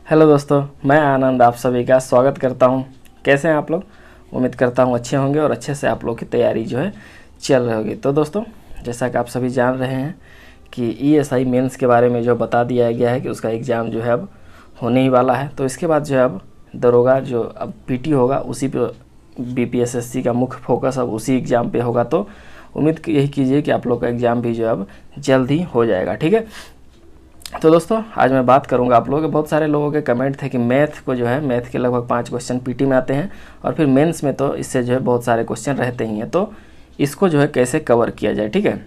Hello दोस्तों, मैं आनंद आप सभी का स्वागत करता हूं। कैसे हैं आप लोग? उम्मीद करता हूं अच्छे होंगे और अच्छे से आप लोग की तैयारी जो है चल रही होगी। तो दोस्तों, जैसा कि आप सभी जान रहे हैं कि ईएसआई मेंस के बारे में जो बता दिया गया है कि उसका एग्ज़ाम जो है अब होने ही वाला है। तो इसके बाद जो है अब दरोगा जो अब पीटी होगा उसी पे बीपीएसएससी का मुख्य फोकस अब उसी एग्ज़ाम पे होगा। तो उम्मीद यही कीजिए कि आप लोग का एग्ज़ाम भी जो है अब जल्द ही हो जाएगा। ठीक है, तो दोस्तों आज मैं बात करूंगा आप लोगों के बहुत सारे लोगों के कमेंट थे कि मैथ को जो है मैथ के लगभग 5 क्वेश्चन पीटी में आते हैं और फिर मेंस में तो इससे जो है बहुत सारे क्वेश्चन रहते ही हैं। तो इसको जो है कैसे कवर किया जाए, ठीक है।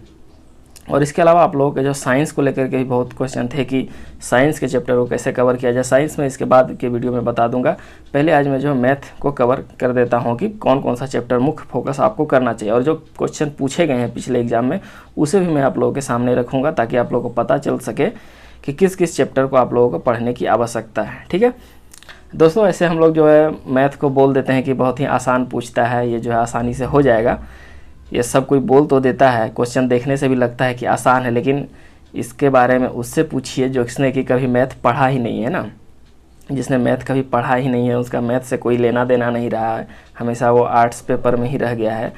और इसके अलावा आप लोगों के जो साइंस को लेकर के भी बहुत क्वेश्चन थे कि साइंस के चैप्टर को कैसे कवर किया जाए। साइंस में इसके बाद के वीडियो में बता दूंगा। पहले आज मैं जो मैथ को कवर कर देता हूँ कि कौन कौन सा चैप्टर मुख्य फोकस आपको करना चाहिए और जो क्वेश्चन पूछे गए हैं पिछले एग्जाम में उसे भी मैं आप लोगों के सामने रखूँगा ताकि आप लोगों को पता चल सके कि किस किस चैप्टर को आप लोगों को पढ़ने की आवश्यकता है। ठीक है दोस्तों, ऐसे हम लोग जो है मैथ को बोल देते हैं कि बहुत ही आसान पूछता है, ये जो है आसानी से हो जाएगा। ये सब कोई बोल तो देता है, क्वेश्चन देखने से भी लगता है कि आसान है, लेकिन इसके बारे में उससे पूछिए जो जिसने कि कभी मैथ पढ़ा ही नहीं है ना। जिसने मैथ कभी पढ़ा ही नहीं है, उसका मैथ से कोई लेना देना नहीं रहा है, हमेशा वो आर्ट्स पेपर में ही रह गया है।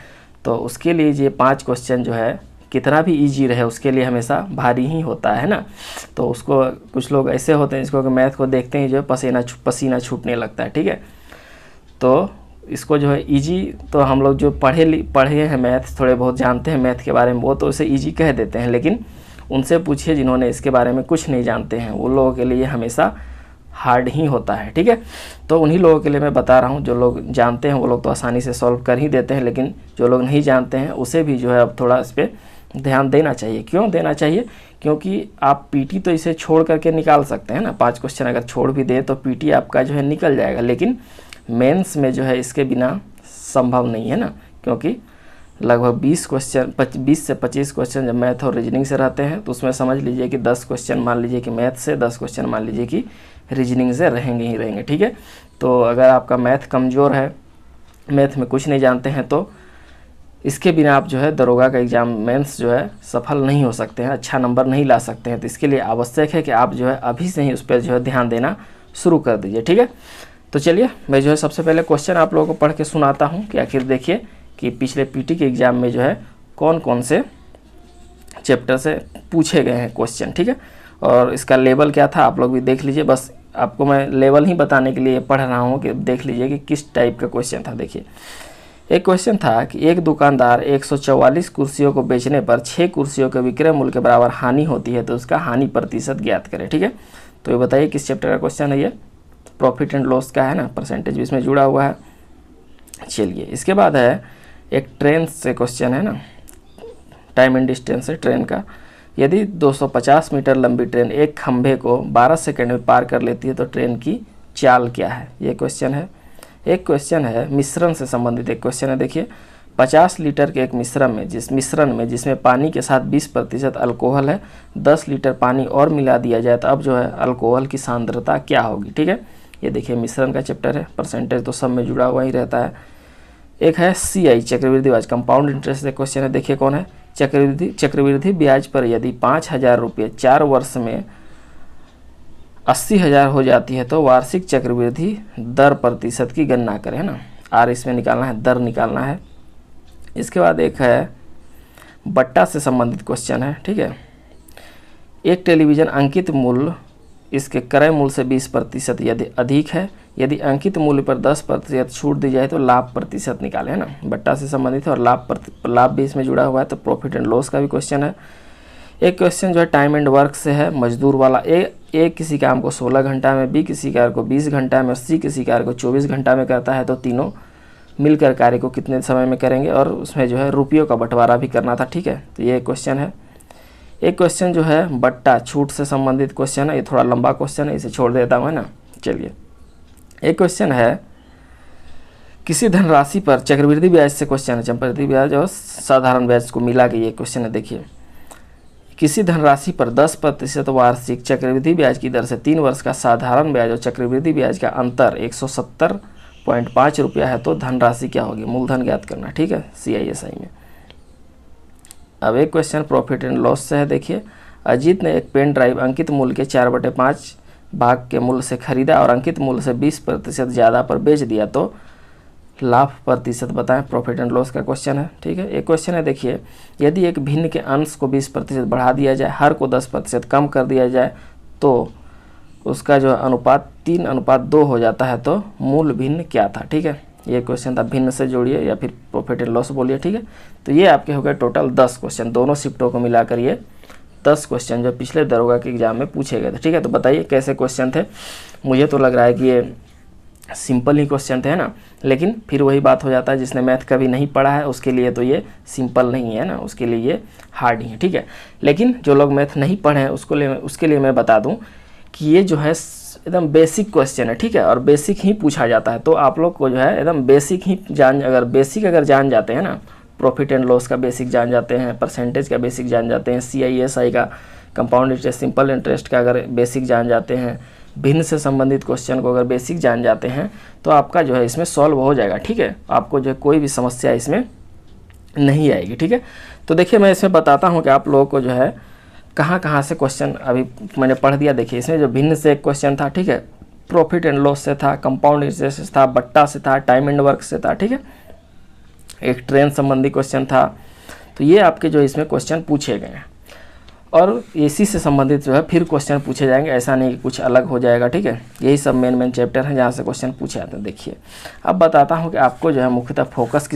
तो उसके लिए ये 5 क्वेश्चन जो है कितना भी इजी रहे उसके लिए हमेशा भारी ही होता है ना। तो उसको कुछ लोग ऐसे होते हैं जिसको कि मैथ को देखते ही जो है पसीना छूटने लगता है। ठीक है, तो इसको जो है इजी, तो हम लोग जो पढ़े हैं मैथ, थोड़े बहुत जानते हैं मैथ के बारे में, वो तो इसे इजी कह देते हैं, लेकिन उनसे पूछिए जिन्होंने इसके बारे में कुछ नहीं जानते हैं, वो लोगों के लिए हमेशा हार्ड ही होता है। ठीक है, तो उन्हीं लोगों के लिए मैं बता रहा हूँ। जो लोग जानते हैं वो लोग तो आसानी से सॉल्व कर ही देते हैं, लेकिन जो लोग नहीं जानते हैं उसे भी जो है अब थोड़ा इस पर ध्यान देना चाहिए। क्यों देना चाहिए? क्योंकि आप पीटी तो इसे छोड़ करके निकाल सकते हैं ना, 5 क्वेश्चन अगर छोड़ भी दें तो पीटी आपका जो है निकल जाएगा, लेकिन मेंस में जो है इसके बिना संभव नहीं है ना। क्योंकि लगभग 20 से 25 क्वेश्चन जब मैथ और रीजनिंग से रहते हैं तो उसमें समझ लीजिए कि 10 क्वेश्चन मान लीजिए कि मैथ से, 10 क्वेश्चन मान लीजिए कि रीजनिंग से रहेंगे ही रहेंगे। ठीक है, तो अगर आपका मैथ कमज़ोर है, मैथ में कुछ नहीं जानते हैं, तो इसके बिना आप जो है दरोगा का एग्ज़ाम मेंस जो है सफल नहीं हो सकते हैं, अच्छा नंबर नहीं ला सकते हैं। तो इसके लिए आवश्यक है कि आप जो है अभी से ही उस पर जो है ध्यान देना शुरू कर दीजिए। ठीक है, तो चलिए मैं जो है सबसे पहले क्वेश्चन आप लोगों को पढ़ के सुनाता हूँ कि आखिर देखिए कि पिछले पीटी के एग्ज़ाम में जो है कौन कौन से चैप्टर से पूछे गए हैं क्वेश्चन। ठीक है, और इसका लेवल क्या था आप लोग भी देख लीजिए। बस आपको मैं लेवल ही बताने के लिए पढ़ रहा हूँ कि देख लीजिए कि किस टाइप का क्वेश्चन था। देखिए, एक क्वेश्चन था कि एक दुकानदार 144 कुर्सियों को बेचने पर 6 कुर्सियों के विक्रय मूल्य के बराबर हानि होती है, तो उसका हानि प्रतिशत ज्ञात करें। ठीक है, तो ये बताइए किस चैप्टर का क्वेश्चन है। ये प्रॉफिट एंड लॉस का है ना, परसेंटेज भी इसमें जुड़ा हुआ है। चलिए, इसके बाद है एक ट्रेन से क्वेश्चन है ना, टाइम एंड डिस्टेंस है ट्रेन का। यदि 250 मीटर लंबी ट्रेन एक खंभे को 12 सेकंड में पार कर लेती है तो ट्रेन की चाल क्या है, ये क्वेश्चन है। एक क्वेश्चन है मिश्रण से संबंधित एक क्वेश्चन है। देखिए, 50 लीटर के एक मिश्रण में जिसमें पानी के साथ 20% अल्कोहल है, 10 लीटर पानी और मिला दिया जाए तो अब जो है अल्कोहल की सांद्रता क्या होगी। ठीक है, ये देखिए मिश्रण का चैप्टर है, परसेंटेज तो सब में जुड़ा हुआ ही रहता है। एक है CI चक्रवृद्धि ब्याज, कंपाउंड इंटरेस्ट का क्वेश्चन है। देखिए कौन है, चक्रवृद्धि ब्याज पर यदि 5,000 रुपये 4 वर्ष में 80,000 हो जाती है तो वार्षिक चक्रवृद्धि दर प्रतिशत की गणना करें, है ना। आर इसमें निकालना है, दर निकालना है। इसके बाद एक है बट्टा से संबंधित क्वेश्चन है। ठीक है, एक टेलीविज़न अंकित मूल्य इसके क्रय मूल्य से 20% यदि अधिक है, यदि अंकित मूल्य पर 10% छूट दी जाए तो लाभ प्रतिशत निकालें, है ना। बट्टा से संबंधित है और लाभ भी इसमें जुड़ा हुआ है, तो प्रॉफिट एंड लॉस का भी क्वेश्चन है। एक क्वेश्चन जो है टाइम एंड वर्क से है, मजदूर वाला। ए किसी काम को 16 घंटा में, बी किसी कार्य को 20 घंटा में और सी किसी कार्य को 24 घंटा में करता है, तो तीनों मिलकर कार्य को कितने समय में करेंगे, और उसमें जो है रुपयों का बंटवारा भी करना था। ठीक है, तो ये क्वेश्चन है। एक क्वेश्चन जो है बट्टा छूट से संबंधित क्वेश्चन है, ये थोड़ा लंबा क्वेश्चन है, इसे छोड़ देता हूँ, है ना। चलिए, एक क्वेश्चन है किसी धनराशि पर चक्रवृद्धि ब्याज से क्वेश्चन है, चक्रवृद्धि ब्याज और साधारण ब्याज को मिला के ये क्वेश्चन है। देखिए, किसी धनराशि पर 10% वार्षिक चक्रवृद्धि ब्याज की दर से 3 वर्ष का साधारण ब्याज और चक्रवृद्धि ब्याज का अंतर 170.5 रुपया है, तो धनराशि क्या होगी, मूलधन ज्ञात करना। ठीक है, CISI में। अब एक क्वेश्चन प्रॉफिट एंड लॉस से है। देखिए, अजीत ने एक पेन ड्राइव अंकित मूल्य के 4/5 भाग के मूल्य से खरीदा और अंकित मूल्य से 20% ज़्यादा पर बेच दिया तो लाभ प्रतिशत बताएं। प्रॉफिट एंड लॉस का क्वेश्चन है। ठीक है, एक क्वेश्चन है, देखिए, यदि एक भिन्न के अंश को 20% बढ़ा दिया जाए, हर को 10% कम कर दिया जाए तो उसका जो अनुपात 3:2 हो जाता है, तो मूल भिन्न क्या था। ठीक है, ये क्वेश्चन था, भिन्न से जोड़िए या फिर प्रॉफिट एंड लॉस बोलिए। ठीक है, तो ये आपके हो गए टोटल 10 क्वेश्चन, दोनों शिफ्टों को मिलाकर ये 10 क्वेश्चन जो पिछले दरोगा के एग्जाम में पूछे गए थे। ठीक है, तो बताइए कैसे क्वेश्चन थे। मुझे तो लग रहा है कि ये सिंपल ही क्वेश्चन थे, है ना, लेकिन फिर वही बात हो जाता है, जिसने मैथ कभी नहीं पढ़ा है उसके लिए तो ये सिंपल नहीं है ना, उसके लिए ये हार्ड ही है। ठीक है, लेकिन जो लोग मैथ नहीं पढ़े हैं उसके लिए मैं बता दूं कि ये जो है एकदम बेसिक क्वेश्चन है। ठीक है, और बेसिक ही पूछा जाता है, तो आप लोग को जो है एकदम बेसिक ही अगर जान जाते हैं ना, प्रॉफिट एंड लॉस का बेसिक जान जाते हैं, परसेंटेज का बेसिक जान जाते हैं, CISI का, कंपाउंड इंटरेस्ट, सिंपल इंटरेस्ट का अगर बेसिक जान जाते हैं, भिन्न से संबंधित क्वेश्चन को अगर बेसिक जान जाते हैं, तो आपका जो है इसमें सॉल्व हो जाएगा। ठीक है, आपको जो है कोई भी समस्या इसमें नहीं आएगी। ठीक है, तो देखिए मैं इसमें बताता हूँ कि आप लोगों को जो है कहाँ कहाँ से क्वेश्चन अभी मैंने पढ़ दिया। देखिए इसमें जो भिन्न से एक क्वेश्चन था, ठीक है, प्रॉफिट एंड लॉस से था, कंपाउंड इंटरेस्ट से था, बट्टा से था, टाइम एंड वर्क से था। ठीक है, एक ट्रेन संबंधी क्वेश्चन था। तो ये आपके जो इसमें क्वेश्चन पूछे गए हैं, और इसी से संबंधित जो है फिर क्वेश्चन पूछे जाएंगे, ऐसा नहीं कि कुछ अलग हो जाएगा। ठीक है, यही सब मेन चैप्टर हैं जहाँ से क्वेश्चन पूछे जाते हैं। देखिए अब बताता हूँ कि आपको जो है मुख्यतः फोकस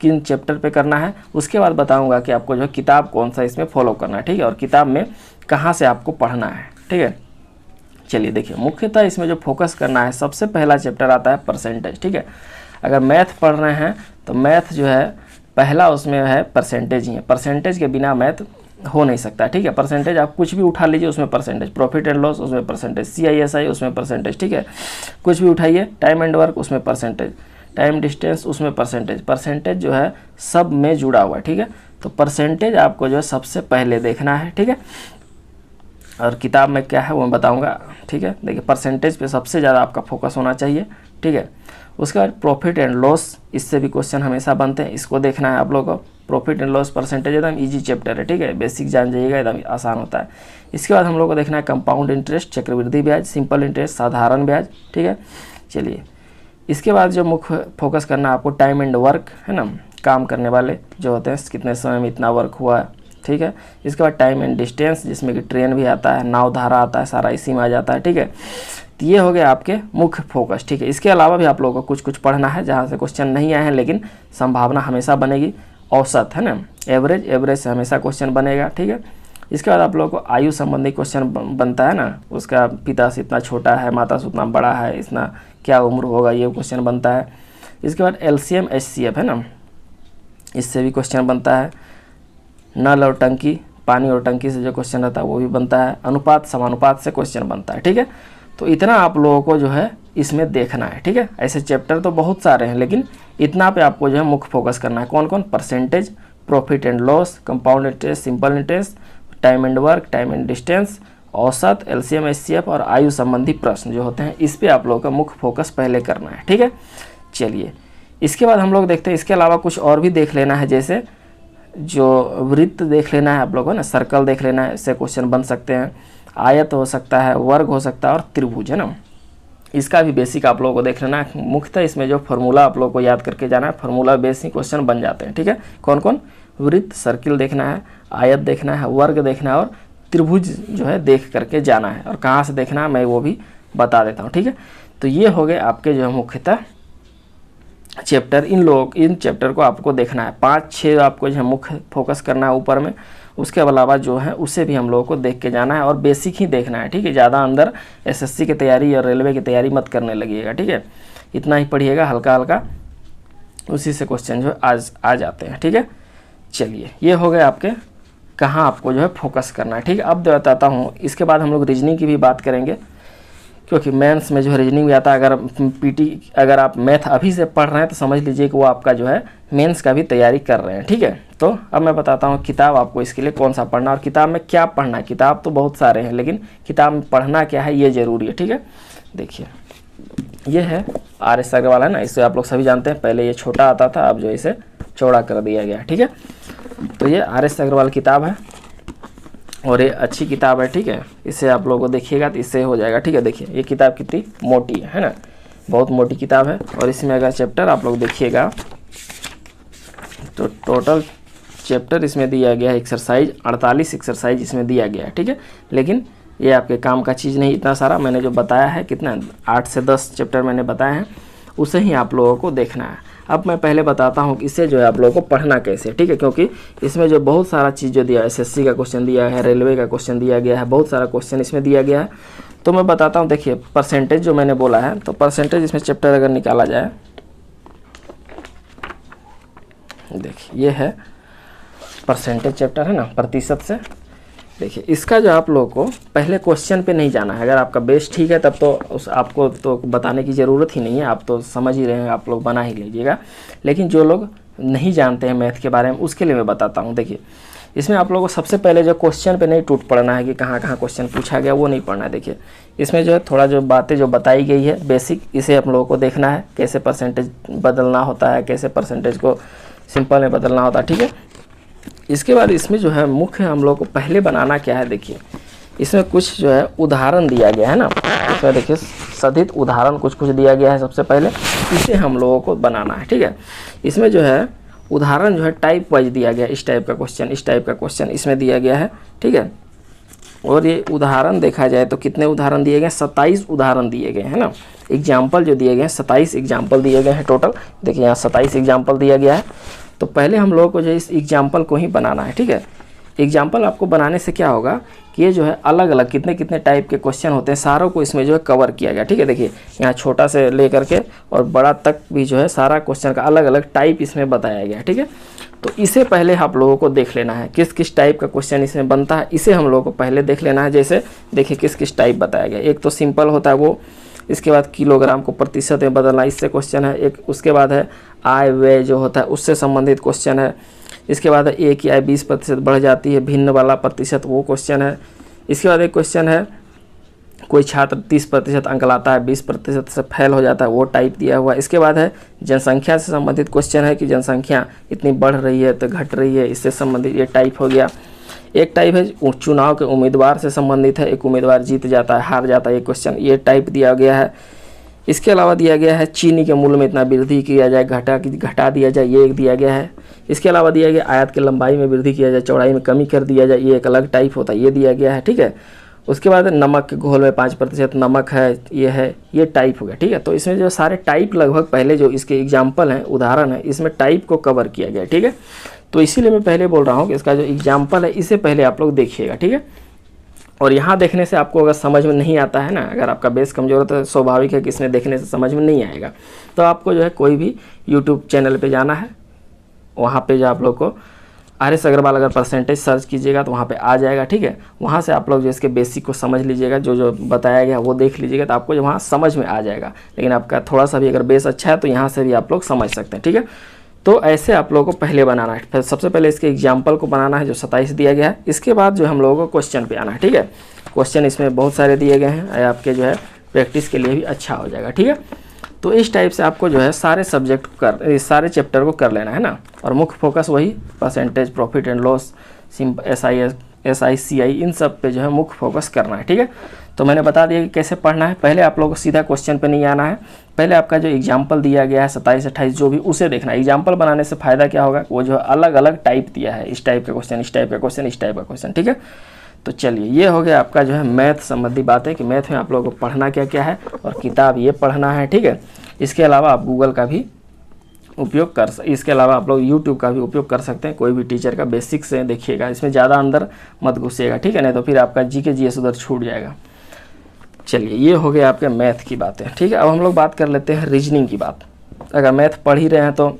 किन चैप्टर पे करना है, उसके बाद बताऊंगा कि आपको जो है किताब कौन सा इसमें फॉलो करना है। ठीक है, और किताब में कहाँ से आपको पढ़ना है। ठीक है, चलिए देखिए, मुख्यतः इसमें जो फोकस करना है, सबसे पहला चैप्टर आता है परसेंटेज। ठीक है, अगर मैथ पढ़ रहे हैं तो मैथ जो है पहला उसमें है परसेंटेज ही है, परसेंटेज के बिना मैथ हो नहीं सकता। ठीक है, परसेंटेज आप कुछ भी उठा लीजिए उसमें परसेंटेज, प्रॉफिट एंड लॉस उसमें परसेंटेज, CISI उसमें परसेंटेज। ठीक है, कुछ भी उठाइए, टाइम एंड वर्क उसमें परसेंटेज, टाइम डिस्टेंस उसमें परसेंटेज, परसेंटेज जो है सब में जुड़ा हुआ है। ठीक है, तो परसेंटेज आपको जो है सबसे पहले देखना है। ठीक है, और किताब में क्या है वो मैं बताऊंगा। ठीक है, देखिए परसेंटेज पे सबसे ज़्यादा आपका फोकस होना चाहिए। ठीक है, उसके बाद प्रॉफिट एंड लॉस, इससे भी क्वेश्चन हमेशा बनते हैं, इसको देखना है आप लोगों को। प्रॉफिट एंड लॉस परसेंटेज एकदम इजी चैप्टर है। ठीक है, बेसिक जान जाइएगा, एकदम आसान होता है। इसके बाद हम लोग को देखना है कंपाउंड इंटरेस्ट, चक्रवृद्धि ब्याज, सिंपल इंटरेस्ट, साधारण ब्याज। ठीक है, चलिए इसके बाद जो मुख्य फोकस करना है आपको टाइम एंड वर्क, है ना, काम करने वाले जो होते हैं, कितने समय में इतना वर्क हुआ है। ठीक है, इसके बाद टाइम एंड डिस्टेंस, जिसमें कि ट्रेन भी आता है, नाव धारा आता है, सारा इसी में आ जाता है। ठीक है, तो ये हो गया आपके मुख्य फोकस। ठीक है, इसके अलावा भी आप लोगों को कुछ कुछ पढ़ना है जहाँ से क्वेश्चन नहीं आए हैं, लेकिन संभावना हमेशा बनेगी। औसत, है ना, एवरेज से हमेशा क्वेश्चन बनेगा। ठीक है, इसके बाद आप लोगों को आयु संबंधी क्वेश्चन बनता है ना, उसका पिता से इतना छोटा है, माता से उतना बड़ा है, इतना क्या उम्र होगा, ये क्वेश्चन बनता है। इसके बाद LCM HCF, है ना, इससे भी क्वेश्चन बनता है। नल और टंकी, पानी और टंकी से जो क्वेश्चन रहता है वो भी बनता है। अनुपात समानुपात से क्वेश्चन बनता है। ठीक है, तो इतना आप लोगों को जो है इसमें देखना है। ठीक है, ऐसे चैप्टर तो बहुत सारे हैं, लेकिन इतना पे आपको जो है मुख्य फोकस करना है। कौन कौन? Percentage, profit and loss, compound interest, simple interest, time and work, time and distance, औसत, LCM HCF और आयु संबंधी प्रश्न जो होते हैं, इस पे आप लोगों का मुख्य फोकस पहले करना है। ठीक है, चलिए इसके बाद हम लोग देखते हैं, इसके अलावा कुछ और भी देख लेना है, जैसे जो वृत्त देख लेना है आप लोगों को ना, सर्कल देख लेना है, इससे क्वेश्चन बन सकते हैं। आयत हो सकता है, वर्ग हो सकता है और त्रिभुज, है ना, इसका भी बेसिक आप लोगों को देख लेना है। मुख्यतः इसमें जो फार्मूला आप लोगों को याद करके जाना है, फार्मूला बेसिक क्वेश्चन बन जाते हैं। ठीक है, कौन कौन? वृत्त, सर्किल देखना है, आयत देखना है, वर्ग देखना है और त्रिभुज जो है देख करके जाना है। और कहाँ से देखना है मैं वो भी बता देता हूँ। ठीक है, तो ये हो गए आपके जो है मुख्यतः चैप्टर। इन चैप्टर को आपको देखना है, 5-6 आपको जो है मुख्य फोकस करना है ऊपर में। उसके अलावा जो है उसे भी हम लोगों को देख के जाना है और बेसिक ही देखना है। ठीक है, ज़्यादा अंदर SSC की तैयारी या रेलवे की तैयारी मत करने लगिएगा। ठीक है, इतना ही पढ़िएगा हल्का हल्का, उसी से क्वेश्चन जो है आ जाते हैं। ठीक है, चलिए ये हो गए आपके कहाँ आपको जो है फोकस करना है। ठीक है, अब बताता हूँ, इसके बाद हम लोग रीजनिंग की भी बात करेंगे, क्योंकि मेंस में जो है रीजनिंग भी आता है। अगर आप मैथ अभी से पढ़ रहे हैं तो समझ लीजिए कि वो आपका जो है मेंस का भी तैयारी कर रहे हैं। ठीक है, तो अब मैं बताता हूँ किताब आपको इसके लिए कौन सा पढ़ना और किताब में क्या पढ़ना है। किताब तो बहुत सारे हैं, लेकिन किताब में पढ़ना क्या है ये ज़रूरी है। ठीक है, देखिए ये है RS अग्रवाल, है ना, इसे आप लोग सभी जानते हैं। पहले ये छोटा आता था, अब जो इसे चौड़ा कर दिया गया। ठीक है, तो ये RS अग्रवाल किताब है। और ये अच्छी किताब है, ठीक है। इसे आप लोगों को देखिएगा तो इससे हो जाएगा, ठीक है। देखिए ये किताब कितनी मोटी है ना, बहुत मोटी किताब है। और इसमें अगर चैप्टर आप लोग देखिएगा तो टोटल चैप्टर इसमें दिया गया है एक्सरसाइज 48 एक्सरसाइज इसमें दिया गया है, ठीक है। लेकिन ये आपके काम का चीज़ नहीं, इतना सारा मैंने जो बताया है, कितना 8 से 10 चैप्टर मैंने बताए हैं, उसे ही आप लोगों को देखना है। अब मैं पहले बताता हूँ कि इसे जो है आप लोगों को पढ़ना कैसे, ठीक है। क्योंकि इसमें जो बहुत सारा चीज़ जो दिया है, एसएससी का क्वेश्चन दिया है, रेलवे का क्वेश्चन दिया गया है, बहुत सारा क्वेश्चन इसमें दिया गया है। तो मैं बताता हूँ, देखिए परसेंटेज जो मैंने बोला है, तो परसेंटेज इसमें चैप्टर अगर निकाला जाए, देखिए ये है परसेंटेज चैप्टर है ना, प्रतिशत से। देखिए इसका जो आप लोगों को पहले क्वेश्चन पे नहीं जाना है। अगर आपका बेस ठीक है तब तो उस आपको तो बताने की ज़रूरत ही नहीं है, आप तो समझ ही रहे हैं, आप लोग बना ही लीजिएगा। लेकिन जो लोग नहीं जानते हैं मैथ के बारे में, उसके लिए मैं बताता हूँ। देखिए इसमें आप लोगों को सबसे पहले जो क्वेश्चन पे नहीं टूट पड़ना है कि कहाँ कहाँ क्वेश्चन पूछा गया, वो नहीं पढ़ना है। देखिए इसमें जो है थोड़ा जो बातें जो बताई गई है बेसिक, इसे आप लोगों को देखना है, कैसे परसेंटेज बदलना होता है, कैसे परसेंटेज को सिंपल में बदलना होता है, ठीक है। इसके बाद इसमें जो है मुख्य हम लोग को पहले बनाना क्या है, देखिए इसमें कुछ जो है उदाहरण दिया गया है ना, इसमें देखिए सदित उदाहरण कुछ कुछ दिया गया है। सबसे पहले इसे हम लोगों को बनाना है, ठीक है। इसमें जो है उदाहरण जो है टाइप वाइज दिया गया है, इस टाइप का क्वेश्चन, इस टाइप का क्वेश्चन इसमें दिया गया है, ठीक है। और ये उदाहरण देखा जाए तो कितने उदाहरण दिए गए, 27 उदाहरण दिए गए हैं ना। एग्जाम्पल जो दिए गए हैं 27 एग्जाम्पल दिए गए हैं टोटल। देखिए यहाँ 27 एग्जाम्पल दिया गया है। तो पहले हम लोगों को जो इस एग्जाम्पल को ही बनाना है, ठीक है। एग्जाम्पल आपको बनाने से क्या होगा कि ये जो है अलग अलग कितने कितने टाइप के क्वेश्चन होते हैं, सारों को इसमें जो है कवर किया गया, ठीक है। देखिए यहाँ छोटा से लेकर के और बड़ा तक भी जो है सारा क्वेश्चन का अलग अलग टाइप इसमें बताया गया, ठीक है। तो इसे पहले आप लोगों को देख लेना है, किस किस टाइप का क्वेश्चन इसमें बनता है, इसे हम लोगों को पहले देख लेना है। जैसे देखिए किस किस टाइप बताया गया, एक तो सिंपल होता है वो, इसके बाद किलोग्राम को प्रतिशत में बदलना, इससे क्वेश्चन है एक। उसके बाद है आय व्यय जो होता है उससे संबंधित क्वेश्चन है। इसके बाद है ए की आय 20% बढ़ जाती है, भिन्न वाला प्रतिशत, वो क्वेश्चन है। इसके बाद एक क्वेश्चन है कोई छात्र 30% अंक लाता है, 20% से फेल हो जाता है, वो टाइप दिया हुआ है। इसके बाद है जनसंख्या से संबंधित क्वेश्चन है कि जनसंख्या इतनी बढ़ रही है तो घट रही है, इससे संबंधित ये टाइप हो गया। एक टाइप है चुनाव के उम्मीदवार से संबंधित है, एक उम्मीदवार जीत जाता है, हार जाता है, ये क्वेश्चन, ये टाइप दिया गया है। इसके अलावा दिया गया है चीनी के मूल्य में इतना वृद्धि किया जाए, घटा दिया जाए, ये एक दिया गया है। इसके अलावा दिया गया आयत की लंबाई में वृद्धि किया जाए, चौड़ाई में कमी कर दिया जाए, ये एक अलग टाइप होता है, ये दिया गया है, ठीक है। उसके बाद नमक के घोल में 5% नमक है, ये टाइप हो गया, ठीक है। तो इसमें जो सारे टाइप लगभग पहले जो इसके एग्जाम्पल हैं, उदाहरण है, इसमें टाइप को कवर किया गया, ठीक है। तो इसीलिए मैं पहले बोल रहा हूँ कि इसका जो एग्जाम्पल है इसे पहले आप लोग देखिएगा, ठीक है। और यहाँ देखने से आपको अगर समझ में नहीं आता है ना, अगर आपका बेस कमज़ोर है तो स्वाभाविक है कि इसमें देखने से समझ में नहीं आएगा। तो आपको जो है कोई भी यूट्यूब चैनल पे जाना है, वहाँ पे जो आप लोग को आर.एस. अग्रवाल अगर परसेंटेज सर्च कीजिएगा तो वहाँ पे आ जाएगा, ठीक है। वहाँ से आप लोग जो इसके बेसिक को समझ लीजिएगा, जो जो बताया गया वो देख लीजिएगा, तो आपको जो वहाँ समझ में आ जाएगा। लेकिन आपका थोड़ा सा भी अगर बेस अच्छा है तो यहाँ से भी आप लोग समझ सकते हैं, ठीक है। तो ऐसे आप लोगों को पहले बनाना है। फिर सबसे पहले इसके एग्जाम्पल को बनाना है जो 27 दिया गया है। इसके बाद जो हम लोगों को क्वेश्चन पे आना है, ठीक है। क्वेश्चन इसमें बहुत सारे दिए गए हैं, आपके जो है प्रैक्टिस के लिए भी अच्छा हो जाएगा, ठीक है। तो इस टाइप से आपको जो है सारे सब्जेक्ट सारे चैप्टर को कर लेना है ना। और मुख्य फोकस वही percentage, profit and loss, SI, इन सब पे जो है मुख्य फोकस करना है, ठीक है। तो मैंने बता दिया कि कैसे पढ़ना है। पहले आप लोगों को सीधा क्वेश्चन पे नहीं आना है, पहले आपका जो एग्जाम्पल दिया गया है 27-28 जो भी, उसे देखना है। एग्जाम्पल बनाने से फ़ायदा क्या होगा, वो जो है अलग अलग टाइप दिया है, इस टाइप का क्वेश्चन, इस टाइप का क्वेश्चन, इस टाइप का क्वेश्चन, ठीक है। तो चलिए ये हो गया आपका जो है मैथ संबंधी बात है कि मैथ में आप लोगों को पढ़ना क्या क्या है, और किताब ये पढ़ना है, ठीक है। इसके अलावा आप गूगल का भी उपयोग इसके अलावा आप लोग यूट्यूब का भी उपयोग कर सकते हैं। कोई भी टीचर का बेसिक से देखिएगा, इसमें ज़्यादा अंदर मत घुसिएगा, ठीक है, नहीं तो फिर आपका GK GS उधर छूट जाएगा। चलिए ये हो गया आपके मैथ की बातें, ठीक है। अब हम लोग बात कर लेते हैं रीजनिंग की बात। अगर मैथ पढ़ ही रहे हैं तो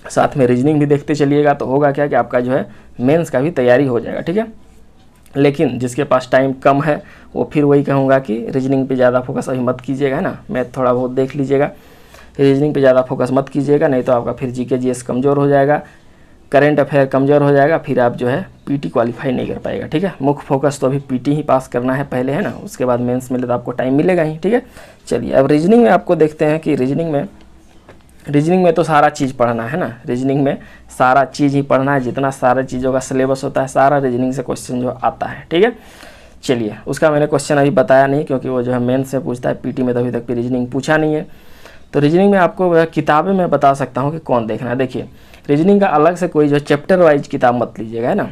साथ में रीजनिंग भी देखते चलिएगा, तो होगा क्या कि आपका जो है मेंस का भी तैयारी हो जाएगा, ठीक है। लेकिन जिसके पास टाइम कम है वो फिर वही कहूँगा कि रीजनिंग पे ज़्यादा फोकस अभी मत कीजिएगा, है ना। मैथ थोड़ा बहुत देख लीजिएगा, रीजनिंग पे ज़्यादा फोकस मत कीजिएगा, नहीं तो आपका फिर GK GS कमज़ोर हो जाएगा, करंट अफेयर कमज़ोर हो जाएगा, फिर आप जो है PT क्वालिफाई नहीं कर पाएगा, ठीक है। मुख्य फोकस तो अभी PT ही पास करना है पहले, है ना, उसके बाद मेंस मिले तो आपको टाइम मिलेगा ही, ठीक है। चलिए अब रीजनिंग में आपको देखते हैं कि रीजनिंग में रीजनिंग में तो सारा चीज़ पढ़ना है ना, रीजनिंग में सारा चीज़ ही पढ़ना है, जितना सारा चीज़ों का सिलेबस होता है सारा रीजनिंग से क्वेश्चन जो आता है। ठीक है, चलिए उसका मैंने क्वेश्चन अभी बताया नहीं, क्योंकि वो जो है मेंस से पूछता है, पीटी में तो अभी तक भी रीजनिंग पूछा नहीं है। तो रीजनिंग में आपको किताबें मैं बता सकता हूँ कि कौन देखना है। देखिए रीजनिंग का अलग से कोई जो चैप्टर वाइज किताब मत लीजिएगा, है ना,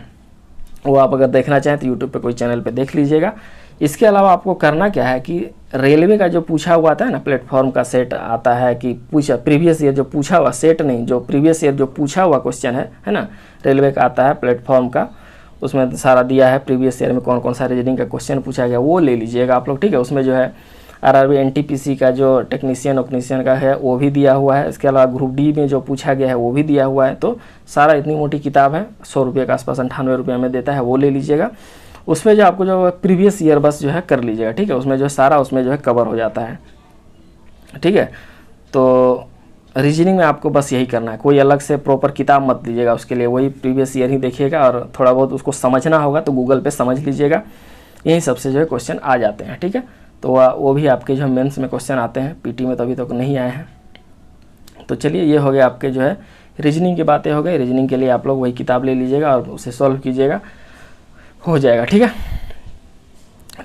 वो आप अगर देखना चाहें तो यूट्यूब पे कोई चैनल पे देख लीजिएगा। इसके अलावा आपको करना क्या है कि रेलवे का जो पूछा हुआ आता है ना, प्लेटफॉर्म का सेट आता है कि पूछा प्रीवियस ईयर जो पूछा हुआ, सेट नहीं, जो प्रीवियस ईयर जो पूछा हुआ क्वेश्चन है ना, रेलवे का आता है प्लेटफॉर्म का, उसमें सारा दिया है प्रीवियस ईयर में कौन कौन सा रीजनिंग का क्वेश्चन पूछा गया, वो ले लीजिएगा आप लोग। ठीक है, उसमें जो है आरआरबी एनटीपीसी का जो टेक्नीशियन ऑक्नीशियन का है वो भी दिया हुआ है। इसके अलावा ग्रुप डी में जो पूछा गया है वो भी दिया हुआ है। तो सारा इतनी मोटी किताब है, 100 रुपये के आसपास, 98 रुपये में देता है, वो ले लीजिएगा। उसमें जो आपको जो प्रीवियस ईयर बस जो है कर लीजिएगा। ठीक है, उसमें जो सारा उसमें जो है कवर हो जाता है। ठीक है, तो रीजनिंग में आपको बस यही करना है, कोई अलग से प्रॉपर किताब मत लीजिएगा उसके लिए, वही प्रीवियस ईयर ही देखिएगा और थोड़ा बहुत उसको समझना होगा तो गूगल पे समझ लीजिएगा, यही सबसे जो है क्वेश्चन आ जाते हैं। ठीक है, तो वो भी आपके जो है मेंस में क्वेश्चन आते हैं, पीटी में तो अभी तक नहीं आए हैं। तो चलिए ये हो गया आपके जो है रीजनिंग की बातें हो गई। रीजनिंग के लिए आप लोग वही किताब ले लीजिएगा और उसे सॉल्व कीजिएगा, हो जाएगा। ठीक है,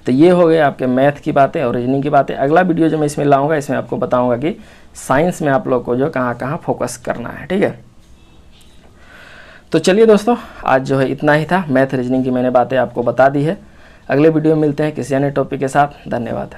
तो ये हो गए आपके मैथ की बातें और रीजनिंग की बातें। अगला वीडियो जो मैं इसमें लाऊंगा, इसमें आपको बताऊंगा कि साइंस में आप लोग को जो कहाँ कहाँ फोकस करना है। ठीक है, तो चलिए दोस्तों आज जो है इतना ही था, मैथ रीजनिंग की मैंने बातें आपको बता दी है। अगले वीडियो में मिलते हैं किसी अन्य टॉपिक के साथ। धन्यवाद।